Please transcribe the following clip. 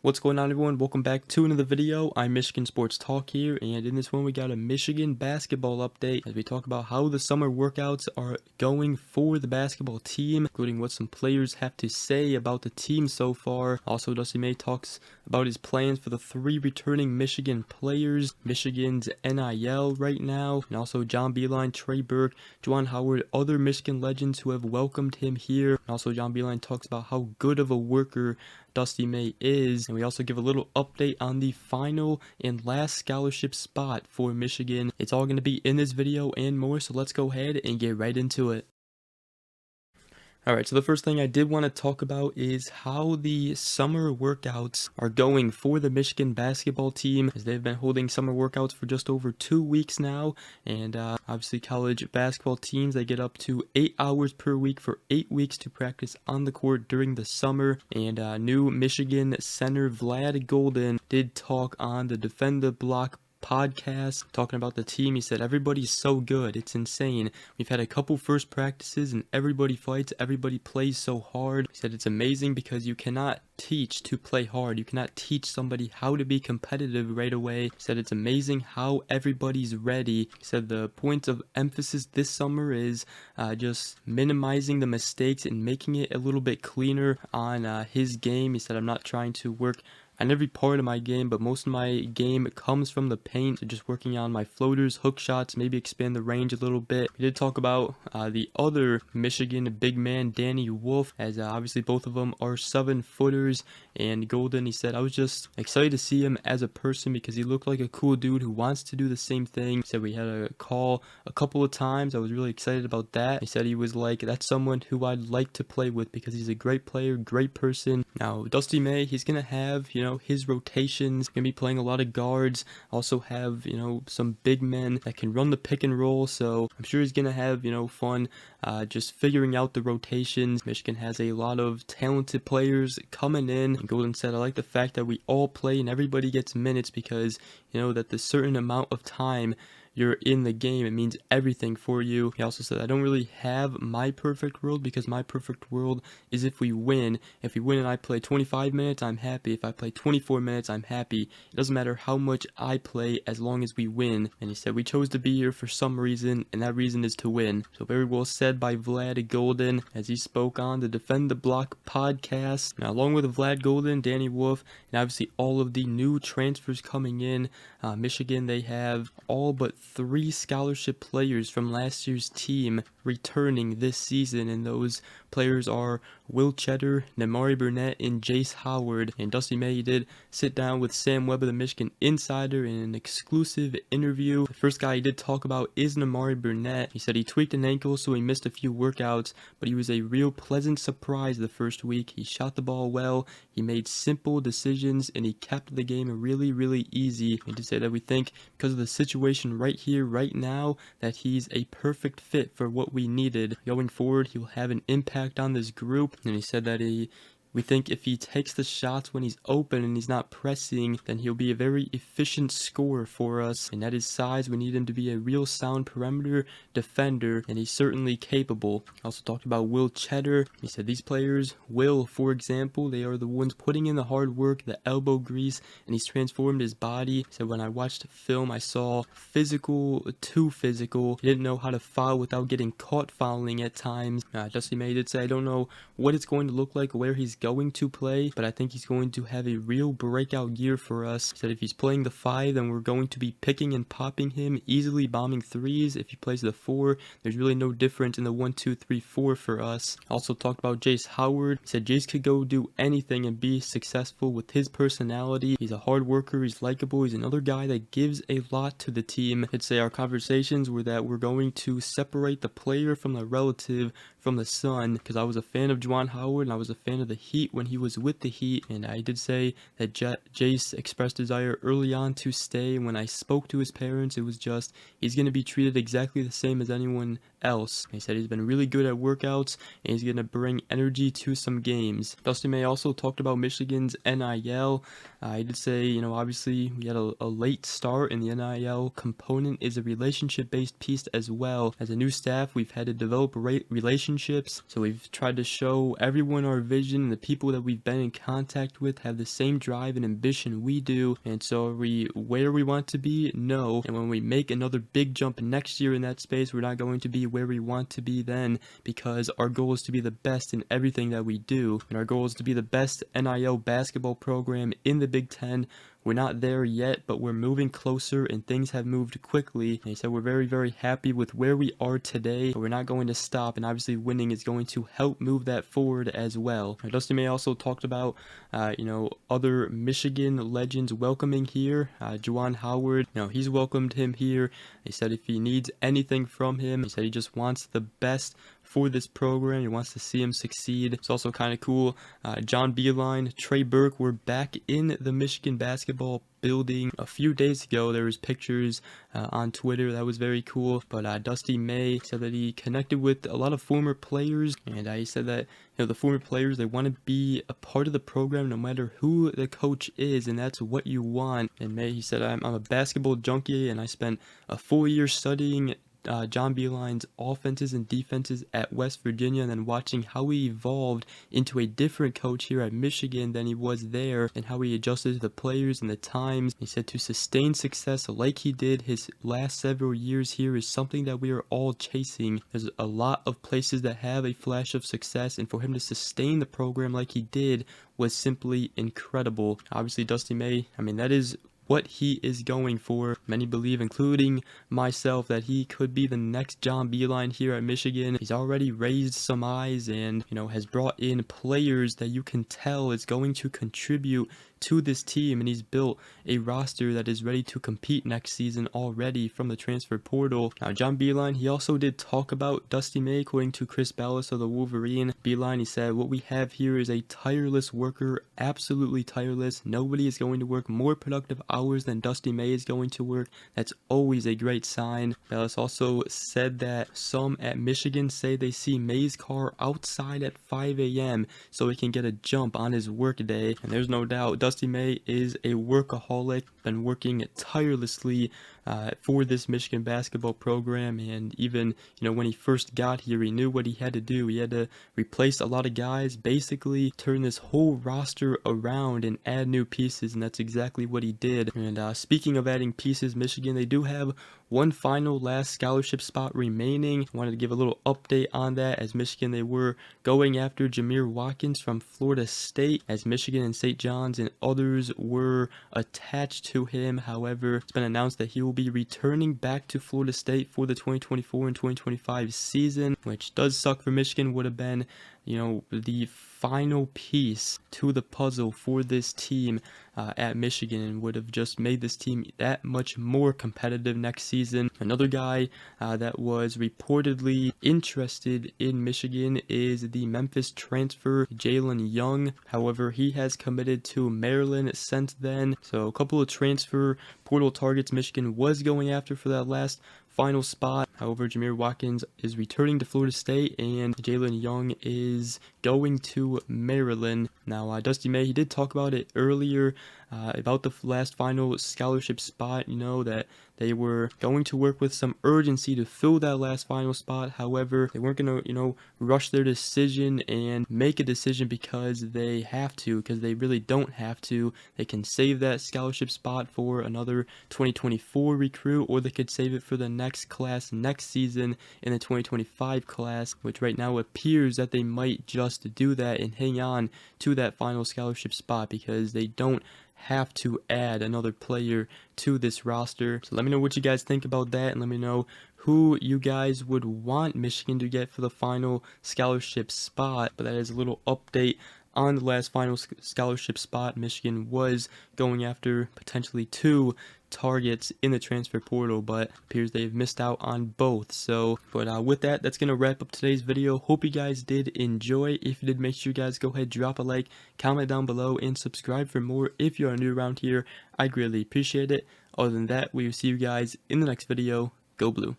What's going on, everyone? Welcome back to another video. I'm Michigan Sports Talk here, and in this one we got a Michigan basketball update as we talk about how the summer workouts are going for the basketball team, including what some players have to say about the team so far. Also, Dusty May talks about his plans for the 3 returning Michigan players, Michigan's NIL right now, and also John Beilein, Trey Burke, Jace Howard, other Michigan legends who have welcomed him here. And also John Beilein talks about how good of a worker Dusty May is, and we also give a little update on the final and last scholarship spot for Michigan. It's all going to be in this video and more, so let's go ahead and get right into it. Alright, so the first thing I did want to talk about is how the summer workouts are going for the Michigan basketball team, as they've been holding summer workouts for just over 2 weeks now, and obviously college basketball teams, they get up to 8 hours per week for 8 weeks to practice on the court during the summer, and new Michigan center Vlad Goldin did talk on the Defend the Block podcast talking about the team. He said everybody's so good, it's insane. We've had a couple first practices and everybody fights, everybody plays so hard. He said it's amazing because you cannot teach to play hard. You cannot teach somebody how to be competitive right away. He said it's amazing how everybody's ready. He said the point of emphasis this summer is just minimizing the mistakes and making it a little bit cleaner on his game. He said I'm not trying to work on every part of my game, but most of my game comes from the paint, so just working on my floaters, hook shots, maybe expand the range a little bit. We did talk about the other Michigan big man, Danny Wolf, as obviously both of them are 7-footers, and Golden, he said, I was just excited to see him as a person because he looked like a cool dude who wants to do the same thing. He said we had a call a couple of times. I was really excited about that. He said he was like, that's someone who I'd like to play with because he's a great player, great person. Now, Dusty May, he's going to have, his rotations, gonna be playing a lot of guards, also have, some big men that can run the pick and roll, so I'm sure he's gonna have, fun just figuring out the rotations. Michigan has a lot of talented players coming in, and Golden said, I like the fact that we all play and everybody gets minutes because, that the certain amount of time you're in the game, it means everything for you. He also said, I don't really have my perfect world because my perfect world is if we win. If we win and I play 25 minutes, I'm happy. If I play 24 minutes, I'm happy. It doesn't matter how much I play as long as we win. And he said, we chose to be here for some reason, and that reason is to win. So very well said by Vlad Goldin as he spoke on the Defend the Block podcast. Now, along with Vlad Goldin, Danny Wolf, and obviously all of the new transfers coming in, Michigan, they have all but 3 scholarship players from last year's team returning this season, and those players are Tschetter, Nimari Burnett, and Jace Howard. And Dusty May did sit down with Sam Webb of the Michigan Insider in an exclusive interview. The first guy he did talk about is Nimari Burnett. He said he tweaked an ankle, so he missed a few workouts, but he was a real pleasant surprise the first week. He shot the ball well, he made simple decisions, and he kept the game really, really easy. He did say that we think because of the situation right here, right now, that he's a perfect fit for what we needed. Going forward, he will have an impact on this group, and he said that we think if he takes the shots when he's open and he's not pressing, then he'll be a very efficient scorer for us. And at his size, we need him to be a real sound perimeter defender, and he's certainly capable. Also talked about Tschetter. He said these players, for example, they are the ones putting in the hard work, the elbow grease, and he's transformed his body. He said when I watched film, I saw too physical. He didn't know how to foul without getting caught fouling at times. Dusty May did say, I don't know what it's going to look like, where he's going to play, but I think he's going to have a real breakout year for us. He said if he's playing the 5, then we're going to be picking and popping him, easily bombing threes. If he plays the 4, there's really no difference in the 1, 2, 3, 4 for us. Also talked about Jace Howard. He said Jace could go do anything and be successful with his personality. He's a hard worker, he's likable, he's another guy that gives a lot to the team. I'd say our conversations were that we're going to separate the player from the relative from the son, because I was a fan of Jace Howard and I was a fan of the Heat when he was with the Heat, and I did say that Jace expressed desire early on to stay. When I spoke to his parents, it was just he's going to be treated exactly the same as anyone else. He said he's been really good at workouts and he's going to bring energy to some games. Dusty May also talked about Michigan's NIL. He did say, you know, obviously we had a late start, and the NIL component is a relationship-based piece as well. As a new staff, we've had to develop relationships, so we've tried to show everyone our vision, and the people that we've been in contact with have the same drive and ambition we do. And so are we where we want to be? No. And when we make another big jump next year in that space, we're not going to be where we want to be then, because our goal is to be the best in everything that we do, and our goal is to be the best NIL basketball program in the Big Ten. We're not there yet, but we're moving closer, and things have moved quickly. And he said we're very, very happy with where we are today, but we're not going to stop, and obviously winning is going to help move that forward as well. Dusty May also talked about, you know, other Michigan legends welcoming here. Jace Howard, you know, he's welcomed him here. He said if he needs anything from him, he said he just wants the best for this program. He wants to see him succeed. It's also kind of cool. John Beilein, Trey Burke were back in the Michigan basketball building a few days ago. There was pictures on Twitter. That was very cool. But Dusty May said that he connected with a lot of former players, and he said that, you know, the former players, they want to be a part of the program no matter who the coach is, and that's what you want. And May, he said, I'm a basketball junkie, and I spent a full year studying John Beilein's offenses and defenses at West Virginia, and then watching how he evolved into a different coach here at Michigan than he was there, and how he adjusted to the players and the times. He said to sustain success like he did his last several years here is something that we are all chasing. There's a lot of places that have a flash of success, and for him to sustain the program like he did was simply incredible. Obviously, Dusty May, I mean, that is what he is going for. Many believe, including myself, that he could be the next John Beilein here at Michigan. He's already raised some eyes and, you know, has brought in players that you can tell is going to contribute to this team, and he's built a roster that is ready to compete next season already from the transfer portal. Now, John Beilein, he also did talk about Dusty May, according to Chris Ballas of the Wolverine. Beilein, he said, what we have here is a tireless worker, absolutely tireless. Nobody is going to work more productive hours than Dusty May is going to work. That's always a great sign. Ballas also said that some at Michigan say they see May's car outside at 5 a.m. so he can get a jump on his work day, and there's no doubt Dusty May is a workaholic, been working tirelessly for this Michigan basketball program, and even, you know, when he first got here, he knew what he had to do. He had to replace a lot of guys, basically turn this whole roster around and add new pieces, and that's exactly what he did. And speaking of adding pieces, Michigan, they do have one final last scholarship spot remaining. I wanted to give a little update on that, as Michigan, they were going after Jameer Watkins from Florida State, as Michigan and St. John's and others were attached to him. However, it's been announced that he will be returning back to Florida State for the 2024 and 2025 season, which does suck for Michigan. Would have been, you know, the final piece to the puzzle for this team at Michigan, and would have just made this team that much more competitive next season. Another guy that was reportedly interested in Michigan is the Memphis transfer Jalen Young. However, he has committed to Maryland since then. So a couple of transfer portal targets Michigan was going after for that last final spot. However, Jameer Watkins is returning to Florida State, and Jalen Young is going to Maryland. Now, Dusty May, he did talk about it earlier, about the last final scholarship spot, you know, that they were going to work with some urgency to fill that last final spot. However, they weren't going to, you know, rush their decision and make a decision because they have to, because they really don't have to. They can save that scholarship spot for another 2024 recruit, or they could save it for the next class next season in the 2025 class, which right now appears that they might just do that and hang on to that final scholarship spot, because they don't have to add another player to this roster. So let me know what you guys think about that, and let me know who you guys would want Michigan to get for the final scholarship spot. But that is a little update on the last final scholarship spot. Michigan was going after potentially 2 targets in the transfer portal, but appears they've missed out on both. So, but with that, that's gonna wrap up today's video. Hope you guys did enjoy. If you did, make sure you guys go ahead, drop a like, comment down below, and subscribe for more if you are new around here. I greatly appreciate it. Other than that, we will see you guys in the next video. Go Blue.